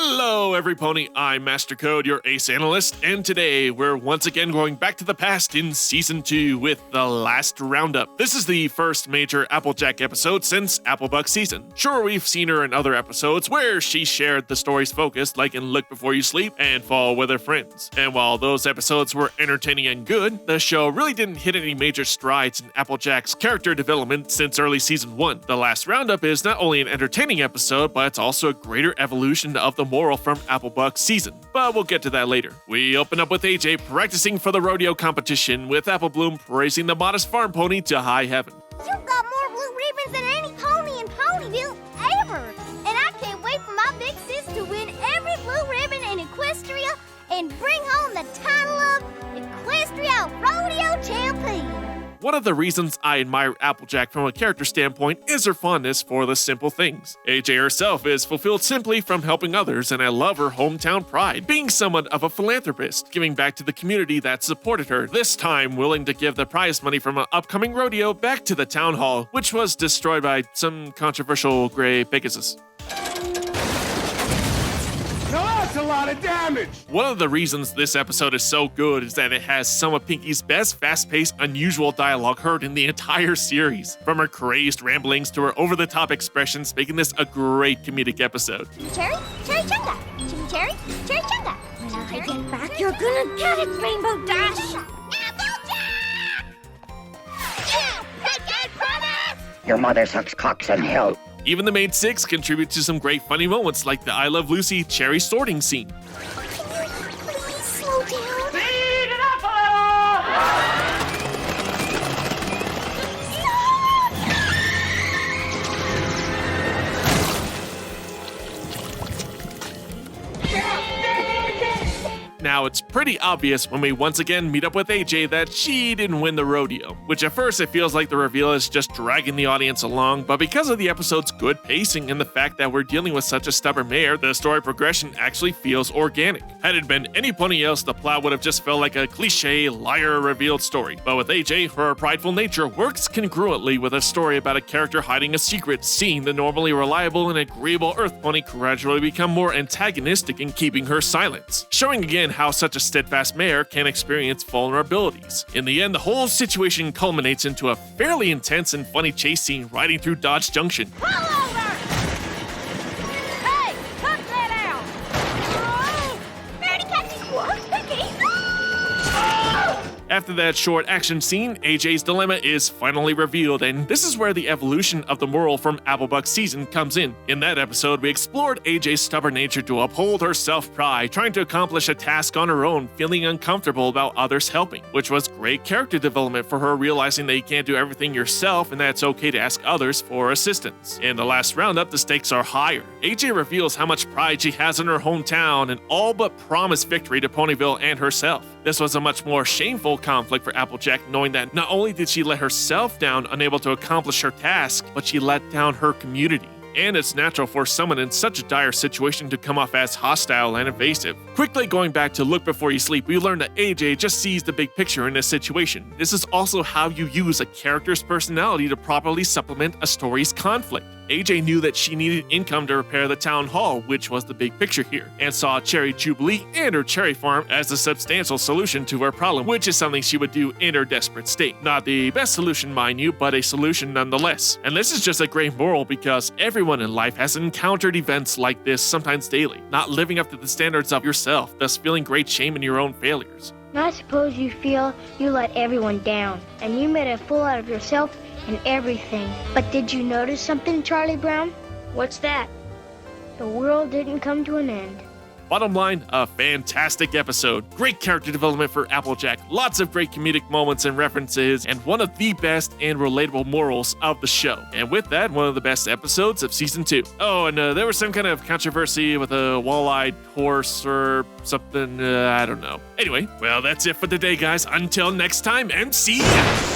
Hello, every pony. I'm MasterCode, your ace analyst, and today we're once again going back to the past in Season 2 with the Last Roundup. This is the first major Applejack episode since Applebuck season. Sure, we've seen her in other episodes where she shared the story's focus, like in Look Before You Sleep and Fall with Her Friends. And while those episodes were entertaining and good, the show really didn't hit any major strides in Applejack's character development since early Season 1. The Last Roundup is not only an entertaining episode, but it's also a greater evolution of the moral from Applebuck's season, but we'll get to that later. We open up with AJ practicing for the rodeo competition, with Apple Bloom praising the modest farm pony to high heaven. You've got more blue ribbons than any pony in Ponyville ever! And I can't wait for my big sis to win every blue ribbon in Equestria and bring home the title of Equestria Rodeo Champion! One of the reasons I admire Applejack from a character standpoint is her fondness for the simple things. AJ herself is fulfilled simply from helping others, and I love her hometown pride, being somewhat of a philanthropist, giving back to the community that supported her, this time willing to give the prize money from an upcoming rodeo back to the town hall, which was destroyed by some controversial gray Pegasus. A lot of damage! One of the reasons this episode is so good is that it has some of Pinky's best fast-paced, unusual dialogue heard in the entire series. From her crazed ramblings to her over-the-top expressions, making this a great comedic episode. Cherry, cherry chunga. Cherry, cherry chunga. When I get back, you're gonna get it, Rainbow Dash! Applejack! Yeah, Pinky promise! Your mother sucks cocks in hell. Even the main six contribute to some great funny moments like the I Love Lucy cherry sorting scene. Please slow down. Speed it up a Now, it's pretty obvious when we once again meet up with AJ that she didn't win the rodeo, which at first it feels like the reveal is just dragging the audience along, but because of the episode's good pacing and the fact that we're dealing with such a stubborn mare, the story progression actually feels organic. Had it been any pony else, the plot would have just felt like a cliche, liar-revealed story. But with AJ, her prideful nature works congruently with a story about a character hiding a secret, seeing the normally reliable and agreeable Earth pony gradually become more antagonistic in keeping her silence, showing again how such a steadfast mare can experience vulnerabilities. In the end, the whole situation culminates into a fairly intense and funny chase scene riding through Dodge Junction. Pull over! Hey, cut that out! Oh, Verity catching what? Pinky? After that short action scene, AJ's dilemma is finally revealed, and this is where the evolution of the moral from Applebuck's season comes in. In that episode, we explored AJ's stubborn nature to uphold her self-pride, trying to accomplish a task on her own, feeling uncomfortable about others helping, which was great character development for her, realizing that you can't do everything yourself and that it's okay to ask others for assistance. In the Last Roundup, the stakes are higher. AJ reveals how much pride she has in her hometown and all but promised victory to Ponyville and herself. This was a much more shameful conflict for Applejack, knowing that not only did she let herself down, unable to accomplish her task, but she let down her community. And it's natural for someone in such a dire situation to come off as hostile and evasive. Quickly going back to Look Before You Sleep, we learn that AJ just sees the big picture in this situation. This is also how you use a character's personality to properly supplement a story's conflict. AJ knew that she needed income to repair the town hall, which was the big picture here, and saw Cherry Jubilee and her cherry farm as a substantial solution to her problem, which is something she would do in her desperate state. Not the best solution, mind you, but a solution nonetheless. And this is just a great moral because everyone in life has encountered events like this, sometimes daily, not living up to the standards of yourself, thus feeling great shame in your own failures. I suppose you feel you let everyone down, and you made a fool out of yourself and everything. But did you notice something, Charlie Brown? What's that? The world didn't come to an end. Bottom line, a fantastic episode. Great character development for Applejack, lots of great comedic moments and references, and one of the best and relatable morals of the show. And with that, one of the best episodes of Season 2. Oh, and there was some kind of controversy with a wall-eyed horse or something, I don't know. Anyway, well, that's it for today, guys. Until next time, and see ya!